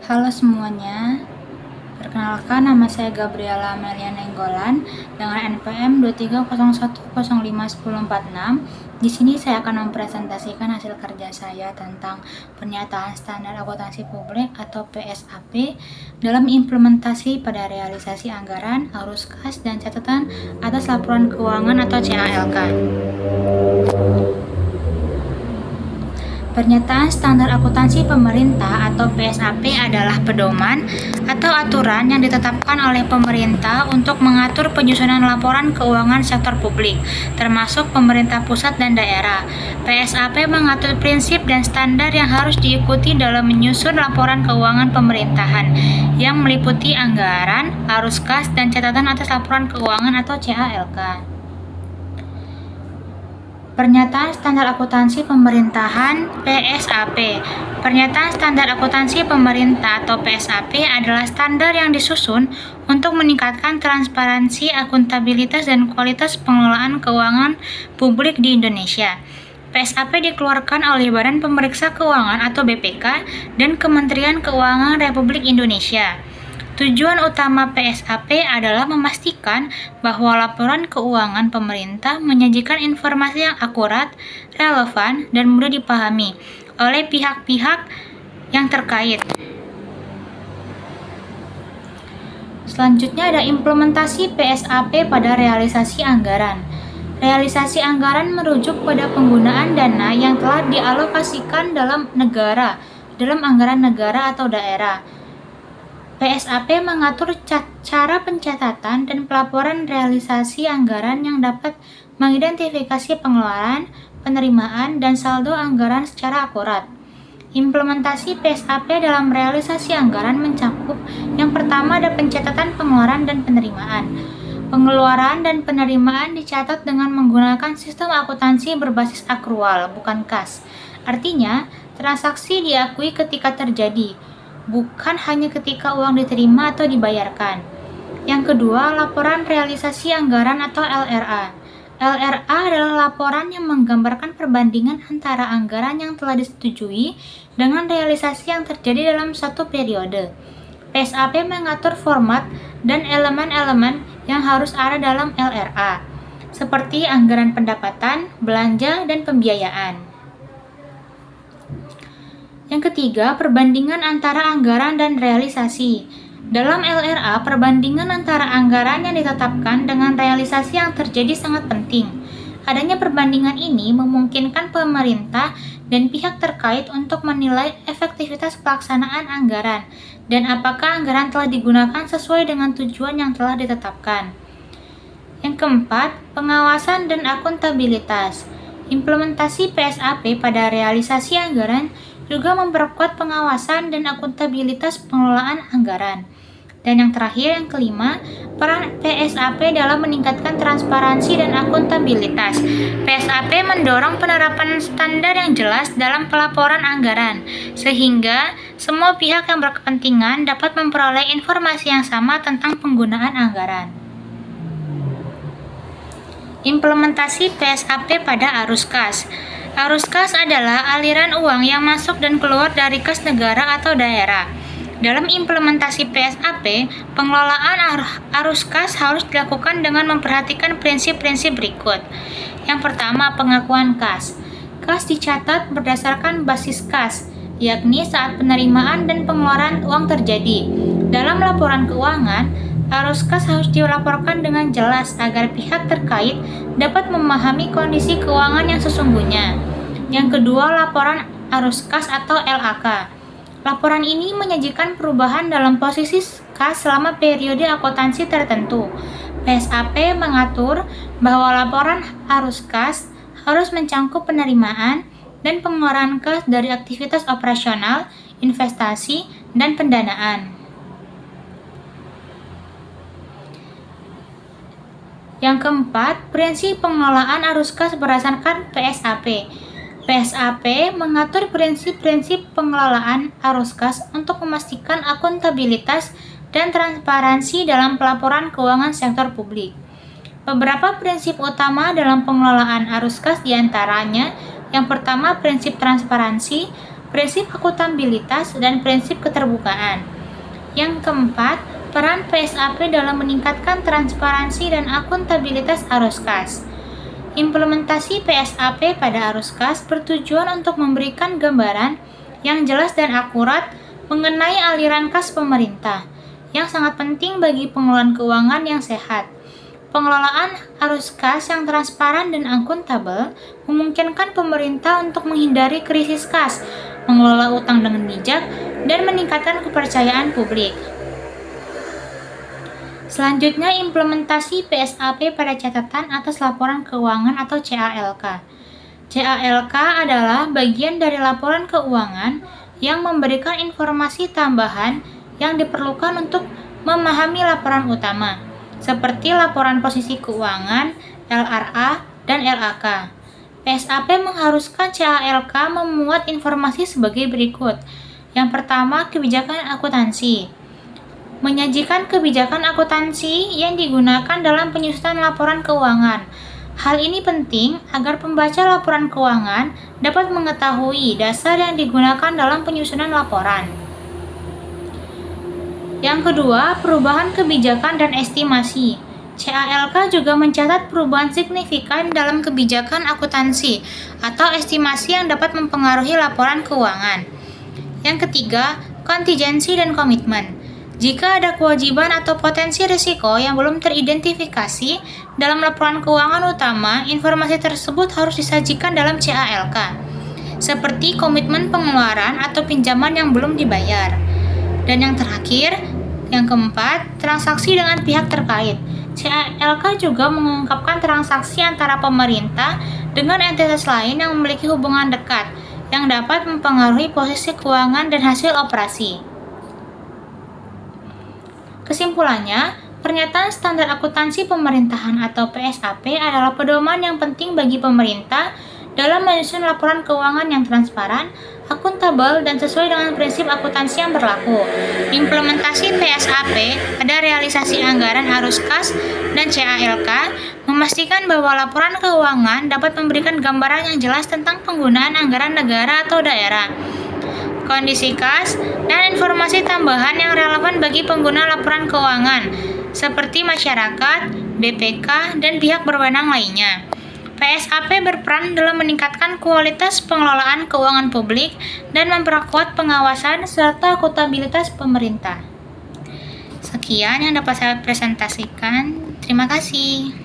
Halo semuanya, perkenalkan nama saya Gabriela Amelia Nenggolan dengan NPM 2301051046. Di sini saya akan mempresentasikan hasil kerja saya tentang pernyataan standar akuntansi publik atau PSAP dalam implementasi pada realisasi anggaran, arus kas, dan catatan atas laporan keuangan atau CALK. Pernyataan Standar Akuntansi Pemerintah atau PSAP adalah pedoman atau aturan yang ditetapkan oleh pemerintah untuk mengatur penyusunan laporan keuangan sektor publik, termasuk pemerintah pusat dan daerah. PSAP mengatur prinsip dan standar yang harus diikuti dalam menyusun laporan keuangan pemerintahan, yang meliputi anggaran, arus kas, dan catatan atas laporan keuangan atau CALK. Pernyataan Standar Akuntansi Pemerintahan (PSAP). Pernyataan Standar Akuntansi Pemerintah atau PSAP adalah standar yang disusun untuk meningkatkan transparansi, akuntabilitas, dan kualitas pengelolaan keuangan publik di Indonesia. PSAP dikeluarkan oleh Badan Pemeriksa Keuangan atau BPK dan Kementerian Keuangan Republik Indonesia. Tujuan utama PSAP adalah memastikan bahwa laporan keuangan pemerintah menyajikan informasi yang akurat, relevan, dan mudah dipahami oleh pihak-pihak yang terkait. Selanjutnya ada implementasi PSAP pada realisasi anggaran. Realisasi anggaran merujuk pada penggunaan dana yang telah dialokasikan dalam anggaran negara atau daerah. PSAP mengatur cara pencatatan dan pelaporan realisasi anggaran yang dapat mengidentifikasi pengeluaran, penerimaan, dan saldo anggaran secara akurat. Implementasi PSAP dalam realisasi anggaran mencakup yang pertama ada pencatatan pengeluaran dan penerimaan. Pengeluaran dan penerimaan dicatat dengan menggunakan sistem akuntansi berbasis akrual, bukan kas. Artinya, transaksi diakui ketika terjadi, bukan hanya ketika uang diterima atau dibayarkan. Yang kedua, laporan realisasi anggaran atau LRA. LRA adalah laporan yang menggambarkan perbandingan antara anggaran yang telah disetujui dengan realisasi yang terjadi dalam satu periode. PSAP mengatur format dan elemen-elemen yang harus ada dalam LRA, seperti anggaran pendapatan, belanja, dan pembiayaan. Yang ketiga, perbandingan antara anggaran dan realisasi. Dalam LRA, perbandingan antara anggaran yang ditetapkan dengan realisasi yang terjadi sangat penting. Adanya perbandingan ini memungkinkan pemerintah dan pihak terkait untuk menilai efektivitas pelaksanaan anggaran dan apakah anggaran telah digunakan sesuai dengan tujuan yang telah ditetapkan. Yang keempat, pengawasan dan akuntabilitas. Implementasi PSAP pada realisasi anggaran juga memperkuat pengawasan dan akuntabilitas pengelolaan anggaran. Dan yang terakhir, yang kelima, peran PSAP dalam meningkatkan transparansi dan akuntabilitas. PSAP mendorong penerapan standar yang jelas dalam pelaporan anggaran, sehingga semua pihak yang berkepentingan dapat memperoleh informasi yang sama tentang penggunaan anggaran. Implementasi PSAP pada arus kas. Arus kas adalah aliran uang yang masuk dan keluar dari kas negara atau daerah. Dalam implementasi PSAP, pengelolaan arus kas harus dilakukan dengan memperhatikan prinsip-prinsip berikut. Yang pertama, pengakuan kas. Kas dicatat berdasarkan basis kas, yakni saat penerimaan dan pengeluaran uang terjadi. Dalam laporan keuangan, arus kas harus dilaporkan dengan jelas agar pihak terkait dapat memahami kondisi keuangan yang sesungguhnya. Yang kedua, laporan arus kas atau LAK. Laporan ini menyajikan perubahan dalam posisi kas selama periode akuntansi tertentu. PSAP mengatur bahwa laporan arus kas harus mencakup penerimaan dan pengeluaran kas dari aktivitas operasional, investasi, dan pendanaan. Yang keempat, prinsip pengelolaan arus kas berdasarkan PSAP. PSAP mengatur prinsip-prinsip pengelolaan arus kas untuk memastikan akuntabilitas dan transparansi dalam pelaporan keuangan sektor publik. Beberapa prinsip utama dalam pengelolaan arus kas diantaranya, yang pertama prinsip transparansi. prinsip akuntabilitas, dan prinsip keterbukaan. Yang keempat, peran PSAP dalam meningkatkan transparansi dan akuntabilitas arus kas. Implementasi PSAP pada arus kas bertujuan untuk memberikan gambaran yang jelas dan akurat mengenai aliran kas pemerintah, yang sangat penting bagi pengelolaan keuangan yang sehat. Pengelolaan arus kas yang transparan dan akuntabel memungkinkan pemerintah untuk menghindari krisis kas, mengelola utang dengan bijak, dan meningkatkan kepercayaan publik. Selanjutnya, implementasi PSAP pada catatan atas laporan keuangan atau CALK. CALK adalah bagian dari laporan keuangan yang memberikan informasi tambahan yang diperlukan untuk memahami laporan utama, seperti laporan posisi keuangan, LRA, dan LAK. PSAP mengharuskan CALK memuat informasi sebagai berikut. Yang pertama, kebijakan akuntansi. Menyajikan kebijakan akuntansi yang digunakan dalam penyusunan laporan keuangan. Hal ini penting agar pembaca laporan keuangan dapat mengetahui dasar yang digunakan dalam penyusunan laporan. Yang kedua, perubahan kebijakan dan estimasi. CALK juga mencatat perubahan signifikan dalam kebijakan akuntansi atau estimasi yang dapat mempengaruhi laporan keuangan. Yang ketiga, kontingensi dan komitmen. Jika ada kewajiban atau potensi risiko yang belum teridentifikasi dalam laporan keuangan utama, informasi tersebut harus disajikan dalam CALK, seperti komitmen pengeluaran atau pinjaman yang belum dibayar. Dan yang terakhir, yang keempat, transaksi dengan pihak terkait. CALK juga mengungkapkan transaksi antara pemerintah dengan entitas lain yang memiliki hubungan dekat, yang dapat mempengaruhi posisi keuangan dan hasil operasi. Kesimpulannya, pernyataan standar akuntansi pemerintahan atau PSAP adalah pedoman yang penting bagi pemerintah dalam menyusun laporan keuangan yang transparan, akuntabel, dan sesuai dengan prinsip akuntansi yang berlaku. Implementasi PSAP pada realisasi anggaran arus kas dan CALK memastikan bahwa laporan keuangan dapat memberikan gambaran yang jelas tentang penggunaan anggaran negara atau daerah, kondisi kas, dan informasi tambahan yang relevan bagi pengguna laporan keuangan, seperti masyarakat, BPK, dan pihak berwenang lainnya. PSAP berperan dalam meningkatkan kualitas pengelolaan keuangan publik dan memperkuat pengawasan serta akuntabilitas pemerintah. Sekian yang dapat saya presentasikan. Terima kasih.